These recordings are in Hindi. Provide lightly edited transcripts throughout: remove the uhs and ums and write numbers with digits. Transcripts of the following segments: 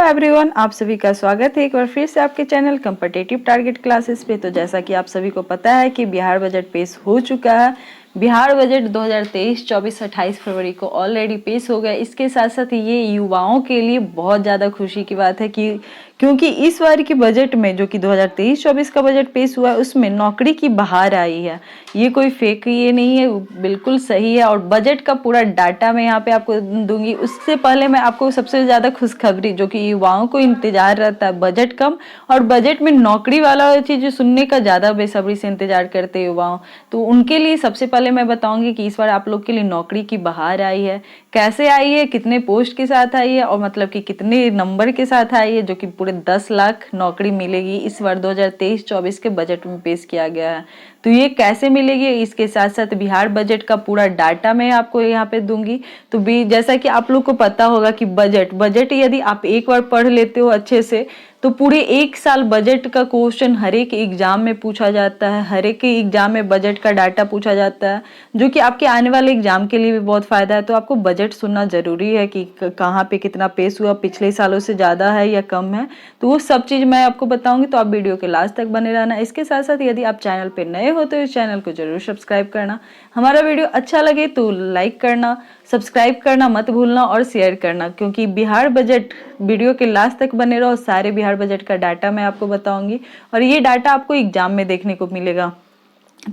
एवरीवन, आप सभी का स्वागत है एक बार फिर से आपके चैनल कॉम्पिटिटिव टारगेट क्लासेस पे। तो जैसा कि आप सभी को पता है कि बिहार बजट पेश हो चुका है। बिहार बजट 2023-24 28 फरवरी को ऑलरेडी पेश हो गया। इसके साथ साथ ये युवाओं के लिए बहुत ज़्यादा खुशी की बात है कि क्योंकि इस बार की बजट में जो कि 2023-24 का बजट पेश हुआ है उसमें नौकरी की बहार आई है। ये कोई फेक ये नहीं है, बिल्कुल सही है। और बजट का पूरा डाटा मैं यहाँ पे आपको दूंगी। उससे पहले मैं आपको सबसे ज़्यादा खुशखबरी जो कि युवाओं को इंतजार रहता है बजट कम और बजट में नौकरी वाला चीज़ सुनने का ज़्यादा बेसब्री से इंतजार करते युवाओं, तो उनके लिए सबसे पहले मैं बताऊंगी कि इस बार आप लोग के लिए नौकरी की बहार आई है। कैसे आई है, कितने पोस्ट के साथ आई है और मतलब कि कितने नंबर के साथ आई है, जो कि पूरे 10 लाख नौकरी मिलेगी इस बार 2023-24 के बजट में पेश किया गया है। तो ये कैसे मिलेगी, इसके साथ साथ बिहार बजट का पूरा डाटा मैं आपको यहाँ पे दूंगी। तो भी जैसा कि आप लोग को पता होगा कि बजट यदि आप एक बार पढ़ लेते हो अच्छे से तो पूरे एक साल बजट का क्वेश्चन हर एक एग्जाम में पूछा जाता है। हर एक एग्जाम में बजट का डाटा पूछा जाता है, जो कि आपके आने वाले एग्जाम के लिए भी बहुत फायदा है। तो आपको बजट सुनना जरूरी है कि कहाँ पे कितना पेश हुआ, पिछले सालों से ज्यादा है या कम है। तो वो सब चीज मैं आपको बताऊंगी, तो आप वीडियो के लास्ट तक बने रहना। इसके साथ साथ यदि आप चैनल पे नए हो तो इस चैनल को जरूर सब्सक्राइब करना। हमारा वीडियो अच्छा लगे तो लाइक करना, सब्सक्राइब करना मत भूलना और शेयर करना, क्योंकि बिहार बजट वीडियो के लास्ट तक बने रहो। सारे बिहार बजट का डाटा मैं आपको बताऊंगी और ये डाटा आपको एग्जाम में देखने को मिलेगा।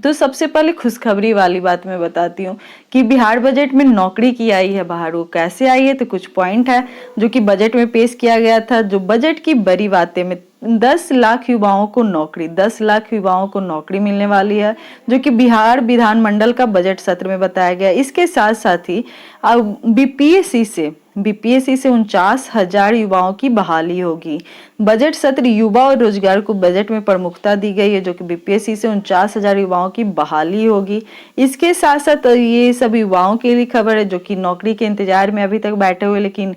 तो सबसे पहले खुशखबरी वाली बात मैं बताती हूँ कि बिहार बजट में नौकरी की आई है बाहर। वो कैसे आई है, तो कुछ पॉइंट है जो कि बजट में पेश किया गया था। जो बजट की बड़ी बातें में 10 लाख युवाओं को नौकरी, 10 लाख युवाओं को नौकरी मिलने वाली है, जो कि बिहार विधानमंडल का बजट सत्र में बताया गया। इसके साथ साथ ही बीपीएससी से 49,000 युवाओं की बहाली होगी। बजट सत्र युवा और रोजगार को बजट में प्रमुखता दी गई है, जो कि बीपीएससी से 49,000 युवाओं की बहाली होगी। इसके साथ साथ ये सब युवाओं के लिए खबर है जो कि नौकरी के इंतजार में अभी तक बैठे हुए, लेकिन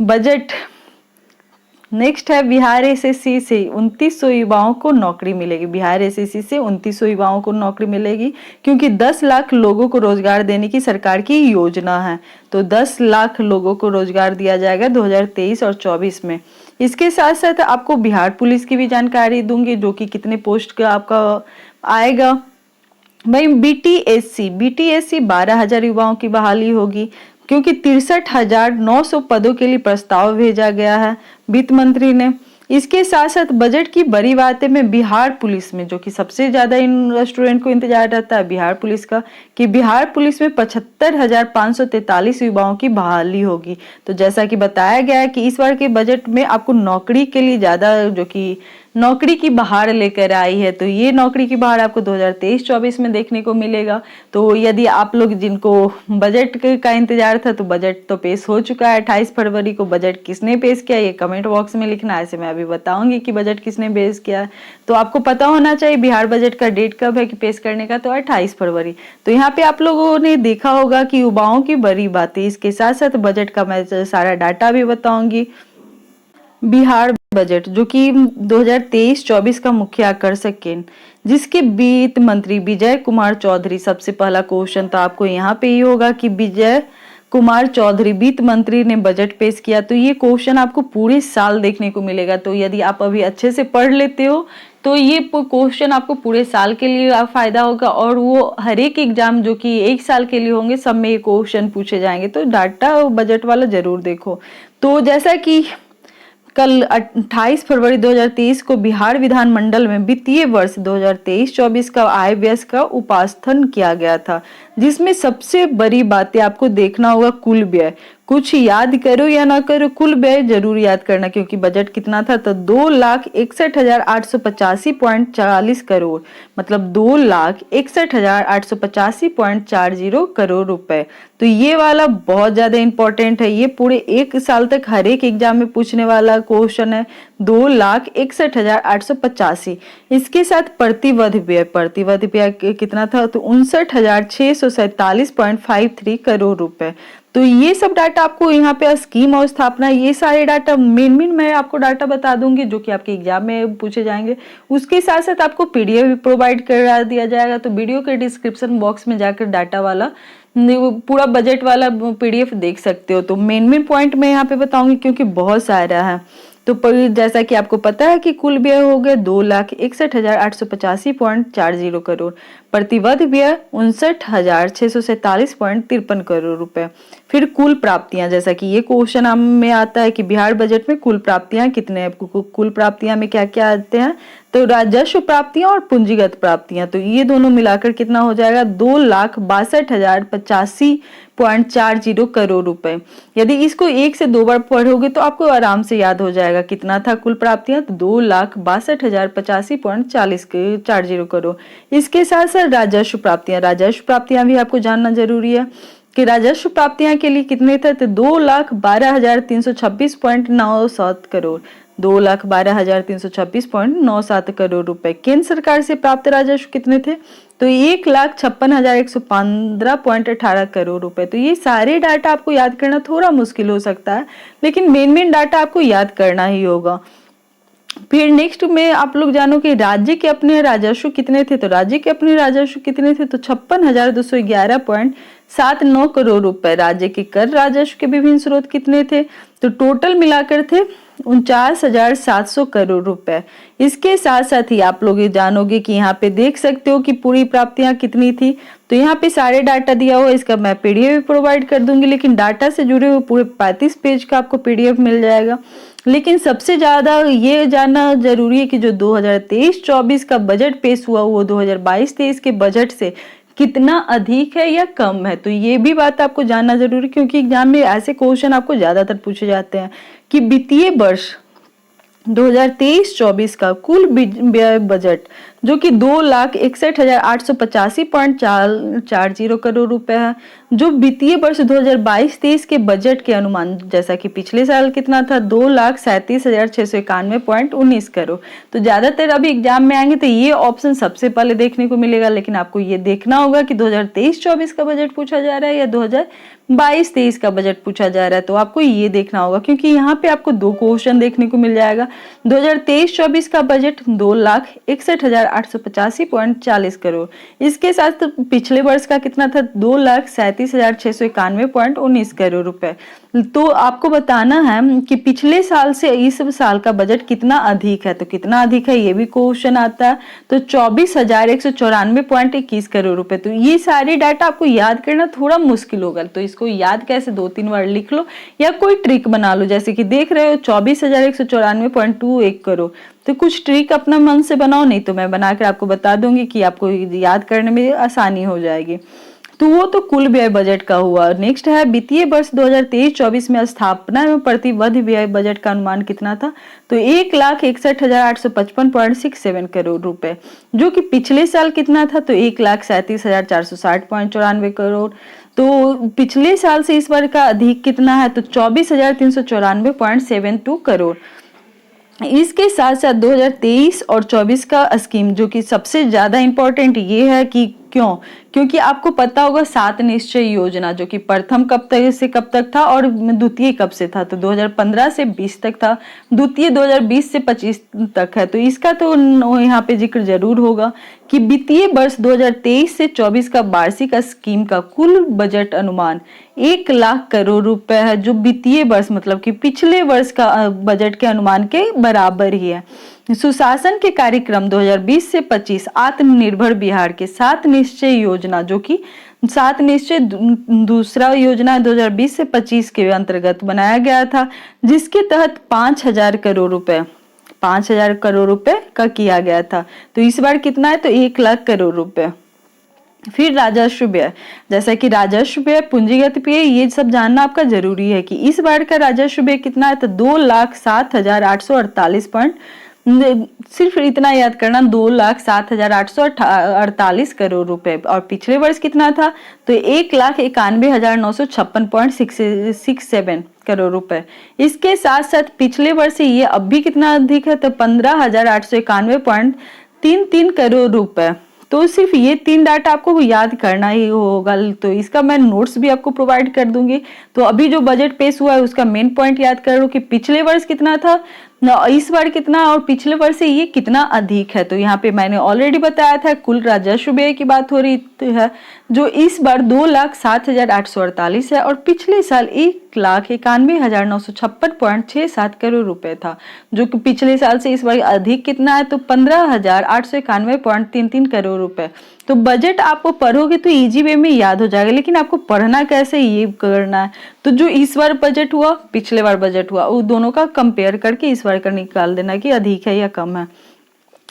बजट नेक्स्ट है बिहार एसएससी से 2900 युवाओं को नौकरी मिलेगी। बिहार एसएससी से 2900 युवाओं को नौकरी मिलेगी, क्योंकि 10 लाख लोगों को रोजगार देने की सरकार की योजना है। तो 10 लाख लोगों को रोजगार दिया जाएगा 2023 और 24 में। इसके साथ साथ आपको बिहार पुलिस की भी जानकारी दूंगी, जो कि कितने पोस्ट का आपका आएगा। भाई बीटीएससी 12,000 युवाओं की बहाली होगी, क्योंकि 63,900 पदों के लिए प्रस्ताव भेजा गया है वित्त मंत्री ने। इसके साथ साथ बजट की बड़ी बातें में बिहार पुलिस में, जो कि सबसे ज्यादा इन स्टूडेंट को इंतजार रहता है बिहार पुलिस का, कि बिहार पुलिस में 75,543 युवाओं की बहाली होगी। तो जैसा कि बताया गया है कि इस बार के बजट में आपको नौकरी के लिए ज्यादा जो कि नौकरी की बहार लेकर आई है। तो ये नौकरी की बहार आपको 2023-24 में देखने को मिलेगा। तो यदि आप लोग जिनको बजट का इंतजार था, तो बजट तो पेश हो चुका है 28 फरवरी को। बजट किसने पेश किया ये कमेंट बॉक्स में लिखना है, ऐसे मैं अभी बताऊंगी कि बजट किसने पेश किया है। तो आपको पता होना चाहिए बिहार बजट का डेट कब है कि पेश करने का, तो 28 फरवरी। तो यहाँ पे आप लोगों ने देखा होगा कि युवाओं की बड़ी बातें, इसके साथ साथ बजट का मैं सारा डाटा भी बताऊंगी। बिहार बजट जो कि 2023-24 का मुख्य आकर्षक केंद्र, जिसके वित्त मंत्री विजय कुमार चौधरी, सबसे पहला क्वेश्चन तो आपको यहाँ पे ही होगा कि विजय कुमार चौधरी वित्त मंत्री ने बजट पेश किया। तो ये क्वेश्चन आपको पूरे साल देखने को मिलेगा। तो यदि आप अभी अच्छे से पढ़ लेते हो तो ये क्वेश्चन आपको पूरे साल के लिए फायदा होगा, और वो हर एक एग्जाम जो कि एक साल के लिए होंगे सब में ये क्वेश्चन पूछे जाएंगे। तो डाटा बजट वाला जरूर देखो। तो जैसा कि कल 28 फरवरी 2023 को बिहार विधानमंडल में वित्तीय वर्ष 2023-24 का आय व्यय का उपास्थन किया गया था, जिसमें सबसे बड़ी बातें आपको देखना होगा कुल व्यय। कुछ याद करो या ना करो, कुल व्यय जरूर याद करना, क्योंकि बजट कितना था तो 2,61,885.40 करोड़, मतलब 2,61,885.40 करोड़ रुपए। तो ये वाला बहुत ज्यादा इंपॉर्टेंट है, ये पूरे एक साल तक हर एक एग्जाम में पूछने वाला क्वेश्चन है। 2,61,885। इसके साथ प्रतिवर्ष व्यय कितना था तो 59,647.53 करोड़ रुपए। तो ये सब डाटा आपको यहाँ पे स्कीम और स्थापना, ये सारे डाटा मेन मैं आपको डाटा बता दूंगी जो कि आपके एग्जाम में पूछे जाएंगे। उसके साथ साथ आपको पीडीएफ भी प्रोवाइड करा दिया जाएगा। तो वीडियो के डिस्क्रिप्शन बॉक्स में जाकर डाटा वाला पूरा बजट वाला पीडीएफ देख सकते हो। तो मेन पॉइंट मैं यहाँ पे बताऊंगी क्योंकि बहुत सारा है। तो जैसा कि आपको पता है कि कुल व्यय हो गया 2,61,885.40 करोड़, प्रतिवर्ष व्यय 59,647.53 करोड़ रुपए। फिर कुल प्राप्तियां, जैसा कि ये क्वेश्चन में आता है कि बिहार बजट में कुल प्राप्तियां कितने हैं, कुल प्राप्तियां में क्या क्या आते हैं, तो राजस्व प्राप्तियां और पूंजीगत प्राप्तियां, तो ये दोनों मिलाकर कितना हो जाएगा 2,62,085.40 करोड़ रुपए। यदि इसको 1 से 2 बार पढ़ोगे तो आपको आराम से याद हो जाएगा कितना था कुल प्राप्तियां, तो 2,62,085.40 करोड़। इसके साथ साथ राजस्व प्राप्तियां भी आपको जानना जरूरी है कि राजस्व प्राप्तियां के लिए कितने थे, तो 2,12,326.97 करोड़, 2,12,326.97 करोड़ रुपए। केंद्र सरकार से प्राप्त राजस्व कितने थे, तो 1,56,115.18 करोड़ रुपए। तो ये सारे डाटा आपको याद करना थोड़ा मुश्किल हो सकता है, लेकिन मेन डाटा आपको याद करना ही होगा। फिर नेक्स्ट में आप लोग जानो कि राज्य के अपने राजस्व कितने थे, तो राज्य के अपने राजस्व कितने थे, तो 56,211.79 करोड़ रुपए। राज्य के कर राजस्व के विभिन्न स्रोत कितने थे, तो टोटल मिलाकर थे 49,700 करोड़ रुपए। इसके साथ साथ ही आप लोग ये जानोगे कि यहाँ पे देख सकते हो कि पूरी प्राप्तियां कितनी थी, तो यहाँ पे सारे डाटा दिया हुआ है, इसका मैं पीडीएफ प्रोवाइड कर दूंगी, लेकिन डाटा से जुड़े हुए पूरे 35 पेज का आपको पीडीएफ मिल जाएगा। लेकिन सबसे ज्यादा ये जानना जरूरी है कि जो 2023-24 का बजट पेश हुआ वो 2022-23 के बजट से कितना अधिक है या कम है, तो ये भी बात आपको जानना जरूरी, क्योंकि एग्जाम में ऐसे क्वेश्चन आपको ज्यादातर पूछे जाते हैं कि वित्तीय वर्ष 2023-24 का कुल व्यय बजट जो कि 2,61,885.40 करोड़ रुपए है, जो वित्तीय वर्ष 2022-23 के बजट के अनुमान, जैसा कि पिछले साल कितना था 2,37,691.19 करोड़। तो ज्यादातर अभी एग्जाम में आएंगे तो ये ऑप्शन सबसे पहले देखने को मिलेगा, लेकिन आपको ये देखना होगा कि 2023-24 का बजट पूछा जा रहा है या 2022-23 का बजट पूछा जा रहा है, तो आपको ये देखना होगा, क्योंकि यहाँ पे आपको दो क्वेश्चन देखने को मिल जाएगा। 2023-24 का बजट 2,61,885.40 करोड़, इसके साथ पिछले वर्ष का कितना था 2,37,691.19 करोड़ रुपए। तो आपको बताना है कि पिछले साल से इस साल का बजट कितना अधिक है, तो कितना अधिक है ये भी क्वेश्चन आता है, तो 24,194.21 करोड़ रुपए। तो ये सारे डाटा आपको याद करना थोड़ा मुश्किल होगा, तो इसको याद कैसे 2-3 बार लिख लो या कोई ट्रिक बना लो, जैसे कि देख रहे हो 24,194.21 करोड़, तो कुछ ट्रिक अपना मन से बनाओ, नहीं तो मैं बनाकर आपको बता दूंगी कि आपको याद करने में आसानी हो जाएगी। तो वो तो कुल व्यय बजट का हुआ। नेक्स्ट है वित्तीय वर्ष 2023-24 में स्थापना एवं प्रतिवर्ष व्यय बजट का अनुमान कितना था, तो 1,61,855.67 करोड़ रुपए, जो कि पिछले साल कितना था, तो 1,37,460.94 करोड़। तो पिछले साल से इस बार का अधिक कितना है, तो 24,394.72 करोड़। इसके साथ साथ 2023 और 24 का स्कीम जो कि सबसे ज्यादा इंपॉर्टेंट ये है कि क्योंकि आपको पता होगा 7 निश्चय योजना जो कि प्रथम कब तक से कब तक था और द्वितीय कब से था, तो 2015 से 20 तक था, द्वितीय 2020 से 25 तक है। तो इसका तो यहाँ पे जिक्र जरूर होगा कि वित्तीय वर्ष 2023 से 24 का वार्षिक स्कीम का कुल बजट अनुमान 1 लाख करोड़ रुपए है, जो वित्तीय वर्ष मतलब कि पिछले वर्ष का बजट के अनुमान के बराबर ही है। सुशासन के कार्यक्रम 2020 से 25 आत्मनिर्भर बिहार के 7 निश्चय योजना जो कि 7 निश्चय दूसरा योजना 2020 से 25 के अंतर्गत बनाया गया था, जिसके तहत 5,000 करोड़ रुपए का किया गया था। तो इस बार कितना है, तो 1 लाख करोड़ रुपए। फिर राजस्व व्यय, जैसा कि राजस्व व्यय पूंजीगत व्यय ये सब जानना आपका जरूरी है कि इस बार का राजस्व व्यय कितना है, तो 2,07,848. सिर्फ इतना याद करना 2,07,848 करोड़ रुपए, और पिछले वर्ष कितना था, तो 1,91,956.67 करोड़ रुपए। इसके साथ साथ पिछले वर्ष से ये अब भी कितना अधिक है, तो 15,891.33 करोड़ रुपए। तो सिर्फ ये 3 डाटा आपको याद करना ही होगा, तो इसका मैं नोट्स भी आपको प्रोवाइड कर दूंगी। तो अभी जो बजट पेश हुआ है उसका मेन पॉइंट याद करो कि पिछले वर्ष कितना था, इस बार कितना और पिछले वर्ष से ये कितना अधिक है। तो यहाँ पे मैंने ऑलरेडी बताया था कुल राजस्व व्यय की बात हो रही है, जो इस बार 2,07,848 है और पिछले साल 1,91,956.67 करोड़ रुपए था, जो कि पिछले साल से इस बार अधिक कितना है, तो 15,891.33 करोड़ रुपए। तो बजट आपको पढ़ोगे तो इजी वे में याद हो जाएगा, लेकिन आपको पढ़ना कैसे ये करना है। तो जो इस बार बजट हुआ, पिछले बार बजट हुआ, वो दोनों का कंपेयर करके इस बार का निकाल देना कि अधिक है या कम है।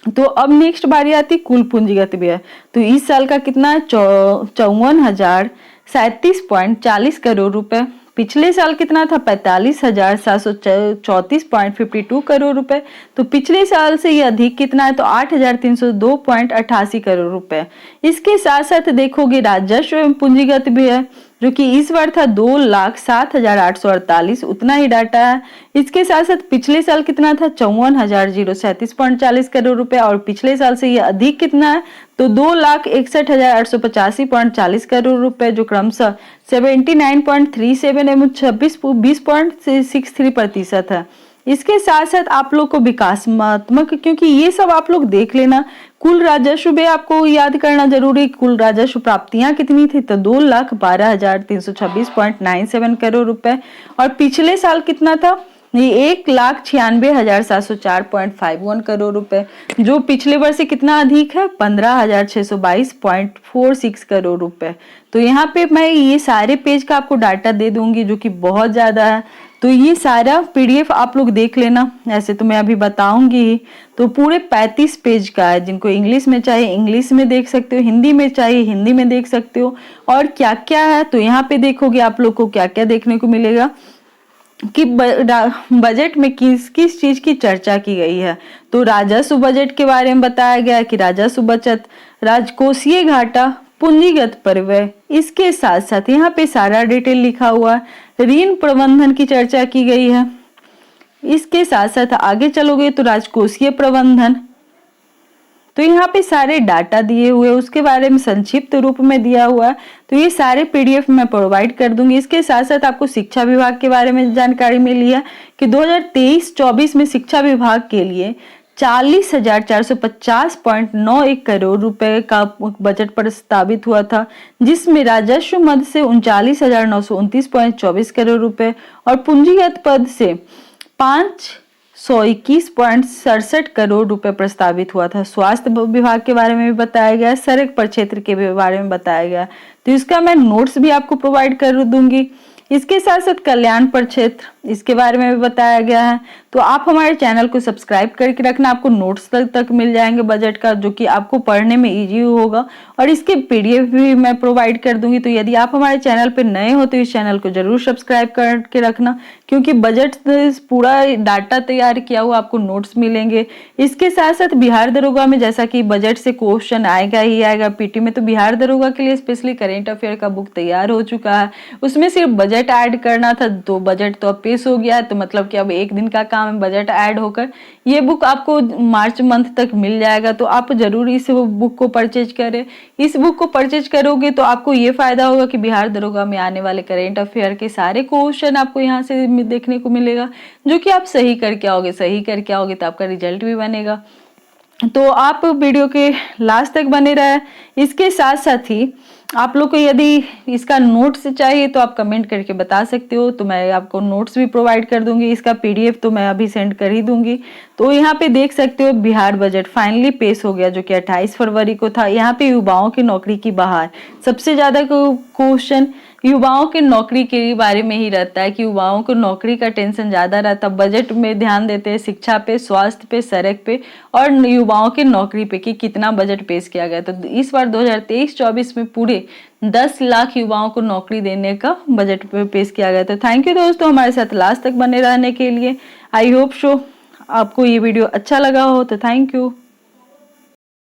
तो अब नेक्स्ट बारी आती कुल पूंजीगत व्यय। तो इस साल का कितना है, 54,037.40 करोड़ रुपए। पिछले साल कितना था, 45,734.52 करोड़ रुपए। तो पिछले साल से ये अधिक कितना है, तो 8,302.88 करोड़ रुपए। इसके साथ साथ देखोगे राजस्व एवं पूंजीगत व्यय, जो कि इस बार था 2,07,848, उतना ही डाटा है। इसके साथ साथ पिछले साल कितना था, 54,037.40 करोड़ रुपए और पिछले साल से ये अधिक कितना है, तो 2,61,885.40 करोड़ रुपए, जो क्रमशः 79.37 एवं 20.63% है। इसके साथ साथ आप लोग को विकासात्मक, क्योंकि ये सब आप लोग देख लेना, कुल राजस्व व्यय आपको याद करना जरूरी। कुल राजस्व प्राप्तियां कितनी थी, तो 2,12,326.97 करोड़ रुपए और पिछले साल कितना था, ये 1,96,704.51 करोड़ रुपए, जो पिछले वर्ष से कितना अधिक है, 15,622.46 करोड़ रुपए। तो यहाँ पे मैं ये सारे पेज का आपको डाटा दे दूंगी, जो कि बहुत ज्यादा है। तो ये सारा पीडीएफ आप लोग देख लेना, ऐसे तो मैं अभी बताऊंगी ही। तो पूरे 35 पेज का है, जिनको इंग्लिश में चाहिए इंग्लिश में देख सकते हो, हिंदी में चाहिए हिंदी में देख सकते हो। और क्या क्या है, तो यहाँ पे देखोगे आप लोग को क्या क्या देखने को मिलेगा कि बजट में किस किस चीज की चर्चा की गई है। तो राजस्व बजट के बारे में बताया गया कि राजस्व बचत, राजकोषीय घाटा, पूंजीगत परिव्यय, इसके साथ साथ यहाँ पे सारा डिटेल लिखा हुआ है। ऋण प्रबंधन की चर्चा की गई है। इसके साथ साथ आगे चलोगे तो राजकोषीय प्रबंधन, तो यहाँ पे सारे डाटा दिए हुए, उसके बारे में संक्षिप्त रूप में दिया हुआ है। तो ये सारे पीडीएफ मैं प्रोवाइड कर दूंगी। इसके साथ साथ आपको शिक्षा विभाग के बारे में जानकारी मिली है कि 2023-24 में शिक्षा विभाग के लिए 40,450.91 करोड़ रुपए का बजट प्रस्तावित हुआ था, जिसमें राजस्व मद से 39,929.24 करोड़ रुपए और पूंजीगत पद से 521.67 करोड़ रुपए प्रस्तावित हुआ था। स्वास्थ्य विभाग के बारे में भी बताया गया, सड़क प्रक्षेत्र के बारे में बताया गया, तो इसका मैं नोट्स भी आपको प्रोवाइड कर दूंगी। इसके साथ साथ कल्याण प्रक्षेत्र, इसके बारे में भी बताया गया है। तो आप हमारे चैनल को सब्सक्राइब करके रखना, आपको नोट्स तक मिल जाएंगे बजट का, जो कि आपको पढ़ने में इजी होगा और इसके पीडीएफ भी मैं प्रोवाइड कर दूंगी। तो यदि आप हमारे चैनल पर नए हो तो इस चैनल को जरूर सब्सक्राइब करके रखना, क्योंकि बजट पूरा डाटा तैयार किया हुआ आपको नोट्स मिलेंगे। इसके साथ साथ बिहार दरोगा में जैसा कि बजट से क्वेश्चन आएगा ही आएगा पीटी में, तो बिहार दरोगा के लिए स्पेशली करेंट अफेयर का बुक तैयार हो चुका है। उसमें सिर्फ बजट ऐड करना था, तो बजट तो अब पेश हो गया है, तो मतलब कि अब एक दिन का काम है बजट ऐड होकर। ये बुक आपको मार्च मंथ तक मिल जाएगा, तो आप जरूर इस बुक को परचेज करें। इस बुक को परचेज करोगे तो आपको ये फायदा होगा कि बिहार दरोगा में आने वाले करेंट अफेयर के सारे क्वेश्चन आपको यहाँ से देखने को मिलेगा, जो कि आप सही करके आओगे तो आपका रिजल्ट भी बनेगा। तो आप वीडियो के लास्ट तक बने रहे। इसके साथ साथ ही आप लोग को यदि इसका नोट्स चाहिए तो आप कमेंट करके बता सकते हो, तो मैं आपको नोट्स भी प्रोवाइड कर दूंगी। इसका पीडीएफ तो मैं अभी सेंड कर ही दूंगी। तो यहाँ पे देख सकते हो बिहार बजट फाइनली पेश हो गया, जो कि 28 फरवरी को था। यहाँ पे युवाओं की नौकरी की बहार, सबसे ज्यादा क्वेश्चन युवाओं के नौकरी के बारे में ही रहता है कि युवाओं को नौकरी का टेंशन ज्यादा रहता है। बजट में ध्यान देते हैं शिक्षा पे, स्वास्थ्य पे, सड़क पे और युवाओं के नौकरी पे कि कितना बजट पेश किया गया। तो इस बार 2023-24 में पूरे 10 लाख युवाओं को नौकरी देने का बजट पे पेश किया गया। तो थैंक यू दोस्तों हमारे साथ लास्ट तक बने रहने के लिए। आई होप सो आपको ये वीडियो अच्छा लगा हो, तो थैंक यू।